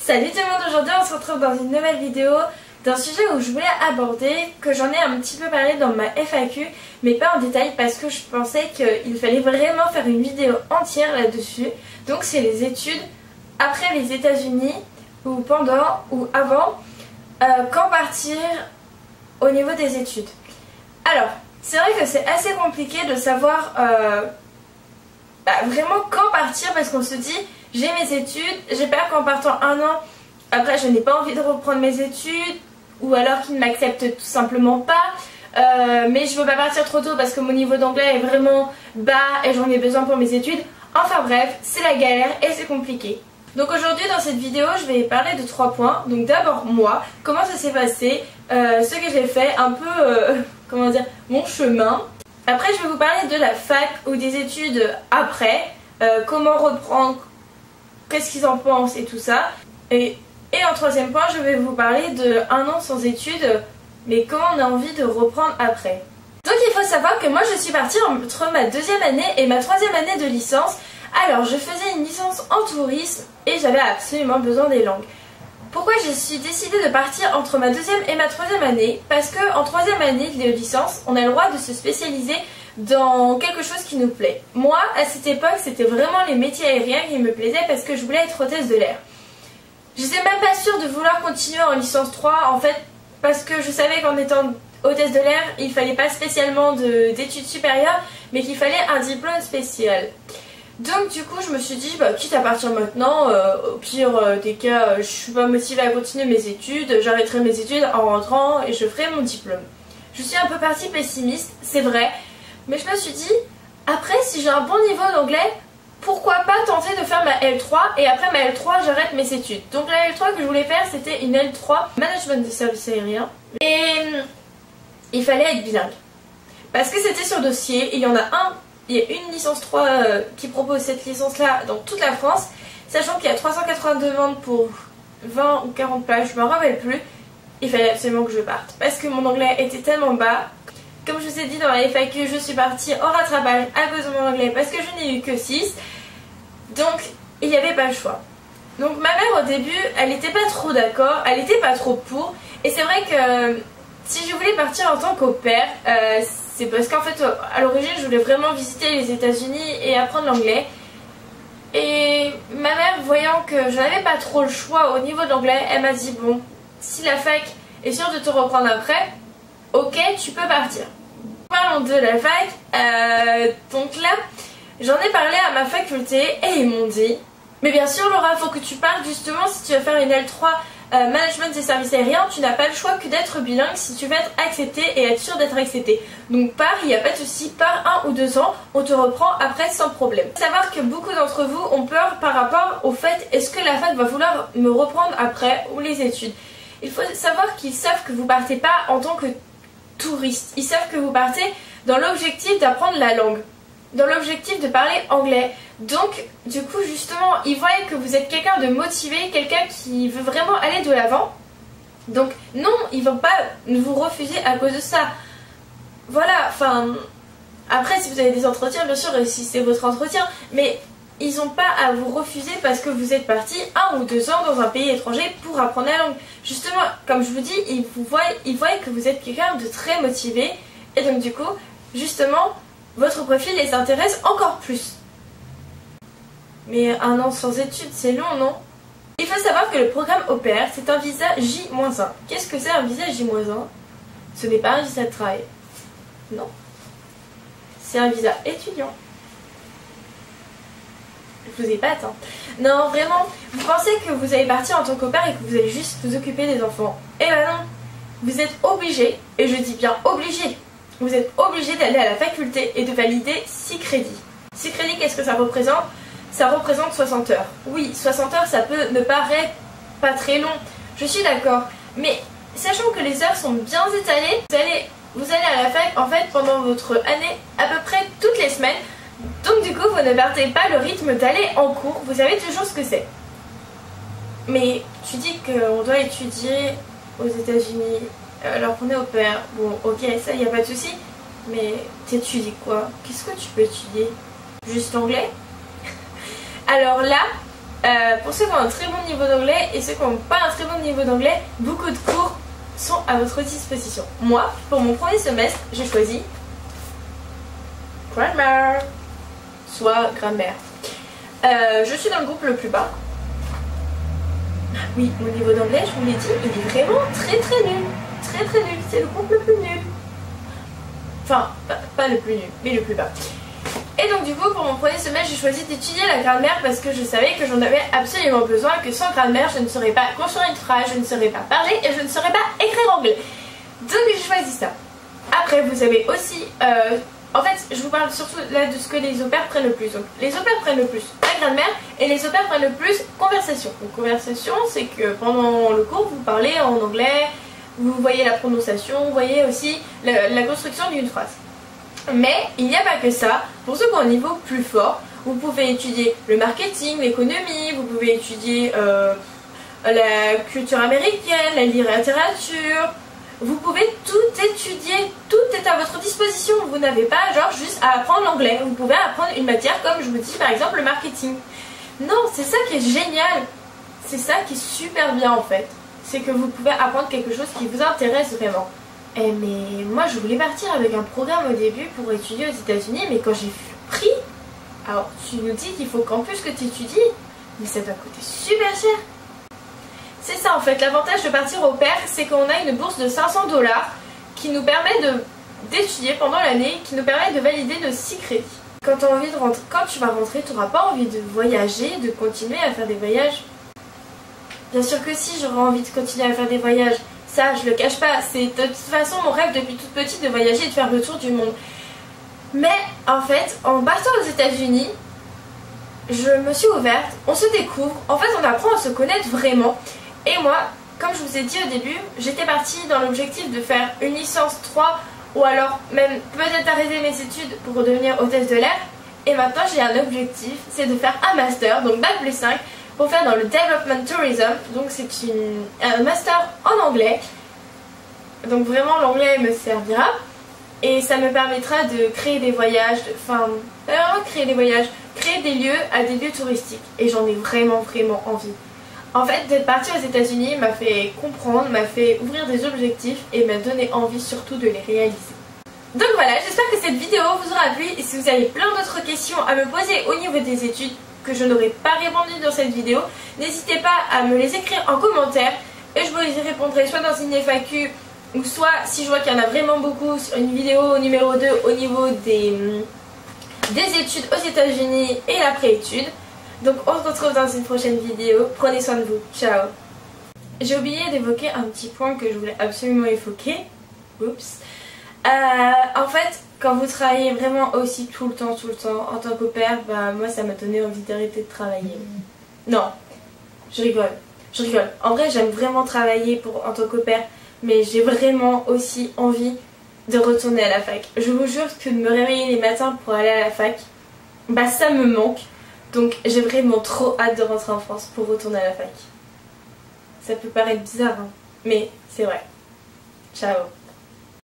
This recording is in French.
Salut tout le monde, aujourd'hui on se retrouve dans une nouvelle vidéo d'un sujet où je voulais aborder, que j'en ai un petit peu parlé dans ma FAQ, mais pas en détail parce que je pensais qu'il fallait vraiment faire une vidéo entière là-dessus. Donc c'est les études après les États-Unis, ou pendant, ou avant, quand partir au niveau des études. Alors, c'est vrai que c'est assez compliqué de savoir vraiment quand partir parce qu'on se dit j'ai mes études, j'ai peur qu'en partant un an, après je n'ai pas envie de reprendre mes études ou alors qu'ils ne m'acceptent tout simplement pas, mais je veux pas partir trop tôt parce que mon niveau d'anglais est vraiment bas et j'en ai besoin pour mes études. Enfin bref, c'est la galère et c'est compliqué. Donc aujourd'hui dans cette vidéo je vais parler de 3 points. Donc d'abord moi, comment ça s'est passé, ce que j'ai fait, un peu comment dire, mon chemin. Après je vais vous parler de la fac ou des études après, comment reprendre, qu'est-ce qu'ils en pensent et tout ça. Et en troisième point je vais vous parler de 1 an sans études, mais comment on a envie de reprendre après. Donc il faut savoir que moi je suis partie entre ma 2e année et ma 3e année de licence. Alors je faisais une licence en tourisme et j'avais absolument besoin des langues. Pourquoi je suis décidée de partir entre ma 2e et ma 3e année? Parce qu'en 3e année de licence, on a le droit de se spécialiser dans quelque chose qui nous plaît. Moi, à cette époque, c'était vraiment les métiers aériens qui me plaisaient parce que je voulais être hôtesse de l'air. Je n'étais même pas sûre de vouloir continuer en licence 3, en fait, parce que je savais qu'en étant hôtesse de l'air, il fallait pas spécialement d'études supérieures, mais qu'il fallait un diplôme spécial. Donc du coup je me suis dit quitte à partir maintenant, au pire des cas je suis pas motivée à continuer mes études, j'arrêterai mes études en rentrant et je ferai mon diplôme. Je suis un peu partie pessimiste, c'est vrai, mais je me suis dit après si j'ai un bon niveau d'anglais, pourquoi pas tenter de faire ma L3 et après ma L3 j'arrête mes études. Donc la L3 que je voulais faire c'était une L3 Management des services aériens et il fallait être bilingue. Parce que c'était sur dossier, et il y a une licence 3 qui propose cette licence-là dans toute la France, sachant qu'il y a 380 demandes pour 20 ou 40 places, je me rappelle plus. Il fallait absolument que je parte, parce que mon anglais était tellement bas. Comme je vous ai dit dans la FAQ, je suis partie en rattrapage à cause de mon anglais, parce que je n'ai eu que 6. Donc, il n'y avait pas le choix. Donc ma mère au début, elle n'était pas trop d'accord, elle n'était pas trop pour, et c'est vrai que si je voulais partir en tant qu'au pair, c'est parce qu'en fait à l'origine je voulais vraiment visiter les États-Unis et apprendre l'anglais. Et ma mère, voyant que je n'avais pas trop le choix au niveau de l'anglais, elle m'a dit bon, si la fac est sûre de te reprendre après, ok tu peux partir. Parlons de la fac, donc là j'en ai parlé à ma faculté et ils m'ont dit mais bien sûr Laura, faut que tu parles justement si tu vas faire une L3 Management des services aériens, tu n'as pas le choix que d'être bilingue si tu veux être accepté et être sûr d'être accepté. Donc pars, il n'y a pas de souci, pars 1 ou 2 ans, on te reprend après sans problème. Il faut savoir que beaucoup d'entre vous ont peur par rapport au fait est-ce que la fac va vouloir me reprendre après ou les études. Il faut savoir qu'ils savent que vous partez pas en tant que touriste, ils savent que vous partez dans l'objectif d'apprendre la langue, dans l'objectif de parler anglais. Donc du coup justement ils voient que vous êtes quelqu'un de motivé, quelqu'un qui veut vraiment aller de l'avant. Donc non, ils vont pas vous refuser à cause de ça. Voilà, enfin après si vous avez des entretiens bien sûr, si c'est votre entretien, mais ils n'ont pas à vous refuser parce que vous êtes parti 1 ou 2 ans dans un pays étranger pour apprendre la langue. Justement, comme je vous dis, ils voient que vous êtes quelqu'un de très motivé et donc du coup justement votre profil les intéresse encore plus. Mais 1 an sans études, c'est long, non? Il faut savoir que le programme au pair, c'est un visa J-1. Qu'est-ce que c'est un visa J-1? Ce n'est pas un visa de travail. Non. C'est un visa étudiant. Je vous épate, hein. Non, vraiment, vous pensez que vous allez partir en tant qu'au pair et que vous allez juste vous occuper des enfants. Eh ben non. Vous êtes obligé, et je dis bien obligé, vous êtes obligé d'aller à la faculté et de valider 6 crédits. 6 crédits, qu'est-ce que ça représente? Ça représente 60 heures. Oui, 60 heures, ça peut me paraître pas très long. Je suis d'accord. Mais sachant que les heures sont bien étalées, vous allez à la fac en fait pendant votre année à peu près toutes les semaines. Donc du coup, vous ne perdez pas le rythme d'aller en cours. Vous savez toujours ce que c'est. Mais tu dis qu'on doit étudier aux États-Unis alors qu'on est au pair. Bon, ok, ça, il n'y a pas de souci. Mais t'étudies quoi? Qu'est-ce que tu peux étudier? Juste l'anglais? Alors là, Pour ceux qui ont un très bon niveau d'anglais et ceux qui n'ont pas un très bon niveau d'anglais, beaucoup de cours sont à votre disposition. Moi, pour mon premier semestre, j'ai choisi Grammar, soit grammaire. Je suis dans le groupe le plus bas. Oui, mon niveau d'anglais, je vous l'ai dit, il est vraiment très très nul. Très très nul, c'est le groupe le plus nul. Enfin, pas le plus nul, mais le plus bas. Et donc du coup, pour mon premier semestre, j'ai choisi d'étudier la grammaire parce que je savais que j'en avais absolument besoin, que sans grammaire, je ne saurais pas construire une phrase, je ne saurais pas parler et je ne saurais pas écrire anglais. Donc j'ai choisi ça. Après, vous savez aussi... en fait, je vous parle surtout là de ce que les opères prennent le plus. Donc, les opères prennent le plus la grammaire et les opères prennent le plus conversation. Donc, conversation, c'est que pendant le cours, vous parlez en anglais, vous voyez la prononciation, vous voyez aussi la construction d'une phrase. Mais il n'y a pas que ça. Pour ceux qui ont un niveau plus fort, vous pouvez étudier le marketing, l'économie, vous pouvez étudier la culture américaine, la littérature. Vous pouvez tout étudier, tout est à votre disposition. Vous n'avez pas genre juste à apprendre l'anglais. Vous pouvez apprendre une matière comme je vous dis par exemple le marketing. Non, c'est ça qui est génial. C'est ça qui est super bien en fait. C'est que vous pouvez apprendre quelque chose qui vous intéresse vraiment. Eh mais moi je voulais partir avec un programme au début pour étudier aux États-Unis, mais quand j'ai pris, alors tu nous dis qu'il faut qu'en plus que tu étudies, mais ça va coûter super cher. C'est ça en fait, l'avantage de partir au pair, c'est qu'on a une bourse de 500 $ qui nous permet d'étudier pendant l'année, qui nous permet de valider nos 6 crédits. Quand tu vas rentrer, tu n'auras pas envie de voyager, de continuer à faire des voyages. Bien sûr que si, j'aurais envie de continuer à faire des voyages. Ça, je le cache pas, c'est de toute façon mon rêve depuis toute petite de voyager et de faire le tour du monde. Mais en fait, en partant aux États-Unis, je me suis ouverte, on se découvre, en fait on apprend à se connaître vraiment. Et moi, comme je vous ai dit au début, j'étais partie dans l'objectif de faire une licence 3 ou alors même peut-être arrêter mes études pour devenir hôtesse de l'air. Et maintenant j'ai un objectif, c'est de faire un master, donc Bac+5, pour faire dans le Development Tourism. Donc c'est un master en anglais. Donc vraiment l'anglais me servira. Et ça me permettra de créer des voyages, créer des lieux à des lieux touristiques. Et j'en ai vraiment envie. En fait, d'être partie aux États-Unis m'a fait comprendre, m'a fait ouvrir des objectifs et m'a donné envie surtout de les réaliser. Donc voilà, j'espère que cette vidéo vous aura plu et si vous avez plein d'autres questions à me poser au niveau des études que je n'aurais pas répondu dans cette vidéo, n'hésitez pas à me les écrire en commentaire et je vous y répondrai soit dans une FAQ ou soit si je vois qu'il y en a vraiment beaucoup sur une vidéo numéro 2 au niveau des études aux États-Unis et l'après-études. Donc on se retrouve dans une prochaine vidéo. Prenez soin de vous. Ciao. J'ai oublié d'évoquer un petit point que je voulais absolument évoquer. Oups. En fait, quand vous travaillez vraiment aussi tout le temps en tant qu'au pair, bah moi ça m'a donné envie d'arrêter de travailler. Non, je rigole. En vrai, j'aime vraiment travailler en tant qu'au pair, mais j'ai vraiment aussi envie de retourner à la fac. Je vous jure que de me réveiller les matins pour aller à la fac, bah ça me manque. Donc j'ai vraiment trop hâte de rentrer en France pour retourner à la fac. Ça peut paraître bizarre, hein, mais c'est vrai. Ciao.